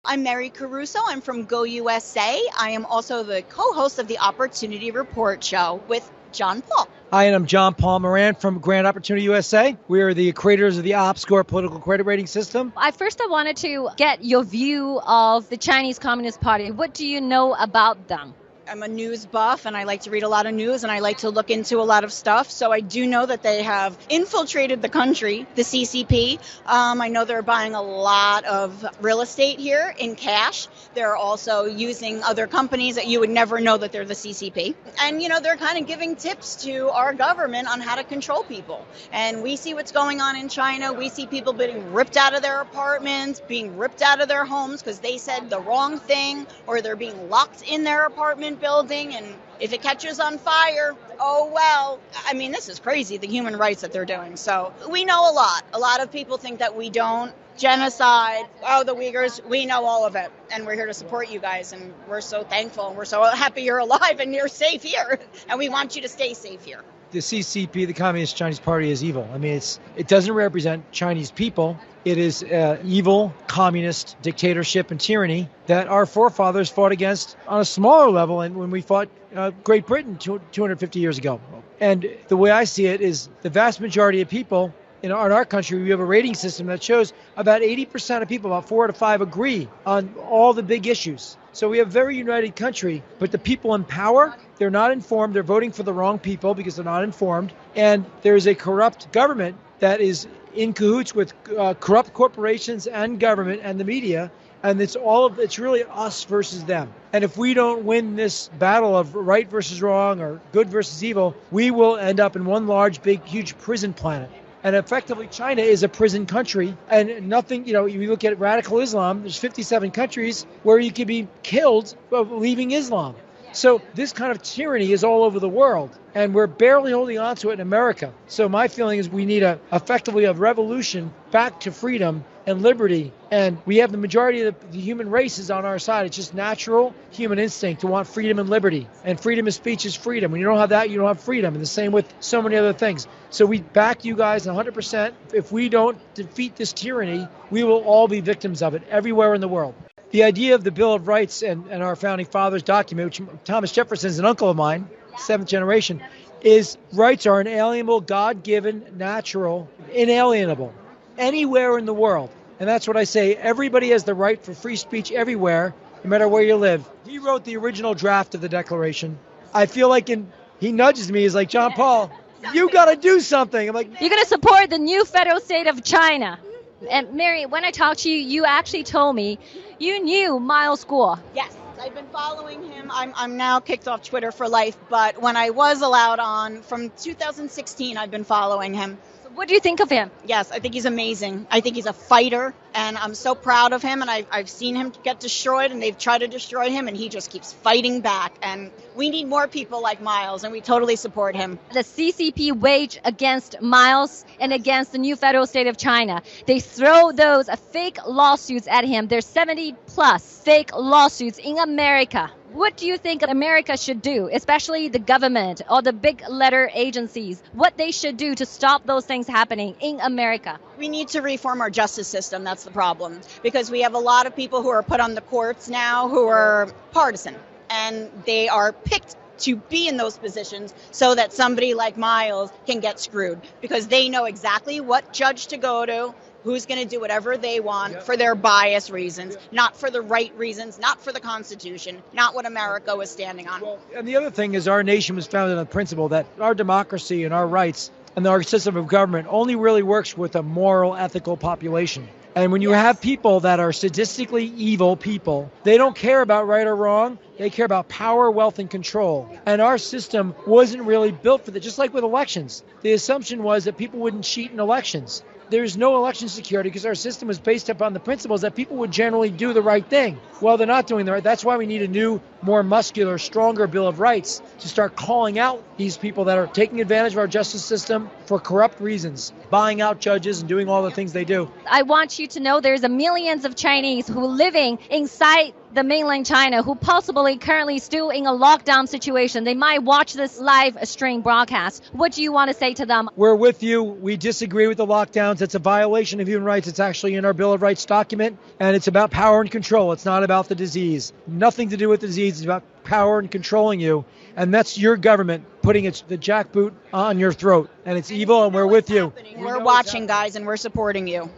I'm Merry Caruso. I'm from GOUSA. I am also the co-host of the Opportunity Report show with John Paul. Hi, and I'm John Paul Moran from Grand Opportunity USA. We are the creators of the OpScore political credit rating system. I wanted to get your view of the Chinese Communist Party. What do you know about them? I'm a news buff, and I like to read a lot of news, and I like to look into a lot of stuff. So I do know that they have infiltrated the country, the CCP. I know they're buying a lot of real estate here in cash. They're also using other companies that you would never know that they're the CCP. And, they're kind of giving tips to our government on how to control people. And we see what's going on in China. We see people being ripped out of their apartments, being ripped out of their homes because they said the wrong thing, or they're being locked in their apartment building, and if it catches on fire, oh well. I mean, this is crazy, the human rights that they're doing. So we know a lot. A lot of people think that we don't. Genocide, the Uyghurs, we know all of it. And we're here to support you guys, and we're so thankful, and we're so happy you're alive and you're safe here. And we want you to stay safe here. The CCP, the Communist Chinese Party, is evil. I mean, it doesn't represent Chinese people. It is evil, communist dictatorship and tyranny that our forefathers fought against on a smaller level, and when we fought Great Britain 250 years ago. And the way I see it is the vast majority of people in our country, we have a rating system that shows about 80% of people, about 4 out of 5, agree on all the big issues. So we have a very united country, but the people in power, they're not informed. They're voting for the wrong people because they're not informed. And there's a corrupt government that is in cahoots with corrupt corporations and government and the media. And it's really us versus them. And if we don't win this battle of right versus wrong or good versus evil, we will end up in one large, big, huge prison planet. And effectively, China is a prison country, and nothing, you look at radical Islam, there's 57 countries where you can be killed for leaving Islam. So this kind of tyranny is all over the world, and we're barely holding on to it in America. So my feeling is we need effectively a revolution back to freedom and liberty, and we have the majority of the human race is on our side. It's just natural human instinct to want freedom and liberty, and freedom of speech is freedom. When you don't have that, you don't have freedom, and the same with so many other things. So we back you guys 100%. If we don't defeat this tyranny, we will all be victims of it everywhere in the world. The idea of the Bill of Rights and our Founding Fathers document, which Thomas Jefferson is an uncle of mine, 7th generation, is rights are inalienable, God-given, natural, inalienable, anywhere in the world. And that's what I say. Everybody has the right for free speech everywhere, no matter where you live. He wrote the original draft of the Declaration. I feel like he nudges me. He's like, John Paul, you got to do something. I'm like, you're going to support the new federal state of China. And Merry, when I talked to you, you actually told me you knew Miles Guo. Yes, I've been following him. I'm now kicked off Twitter for life, but when I was allowed on from 2016, I've been following him. What do you think of him? Yes, I think he's amazing. I think he's a fighter, and I'm so proud of him, and I've seen him get destroyed, and they've tried to destroy him, and he just keeps fighting back. And we need more people like Miles, and we totally support him. The CCP wage against Miles and against the new federal state of China. They throw those fake lawsuits at him. There's 70 plus fake lawsuits in America. What do you think America should do, especially the government or the big letter agencies, what they should do to stop those things happening in America? We need to reform our justice system. That's the problem, because we have a lot of people who are put on the courts now who are partisan, and they are picked to be in those positions so that somebody like Miles can get screwed, because they know exactly what judge to go to, who's going to do whatever they want for their bias reasons, not for the right reasons, not for the Constitution, not what America was standing on. Well, and the other thing is our nation was founded on the principle that our democracy and our rights and our system of government only really works with a moral, ethical population. And when you have people that are sadistically evil people, they don't care about right or wrong. They care about power, wealth, and control. And our system wasn't really built for that. Just like with elections, the assumption was that people wouldn't cheat in elections. There's no election security because our system was based upon the principles that people would generally do the right thing. Well, they're not doing the right. That's why we need a new, more muscular, stronger Bill of Rights to start calling out these people that are taking advantage of our justice system for corrupt reasons, buying out judges and doing all the things they do. I want you to know there's millions of Chinese who are living inside the mainland China who possibly currently still in a lockdown situation. They might watch this live stream broadcast. What do you want to say to them? We're with you. We disagree with the lockdowns. It's a violation of human rights. It's actually in our Bill of Rights document, and it's about power and control. It's not about the disease. Nothing to do with the disease. It's about power and controlling you, and that's your government putting the jackboot on your throat, and it's evil, and we're with you. We're watching, guys, and we're supporting you.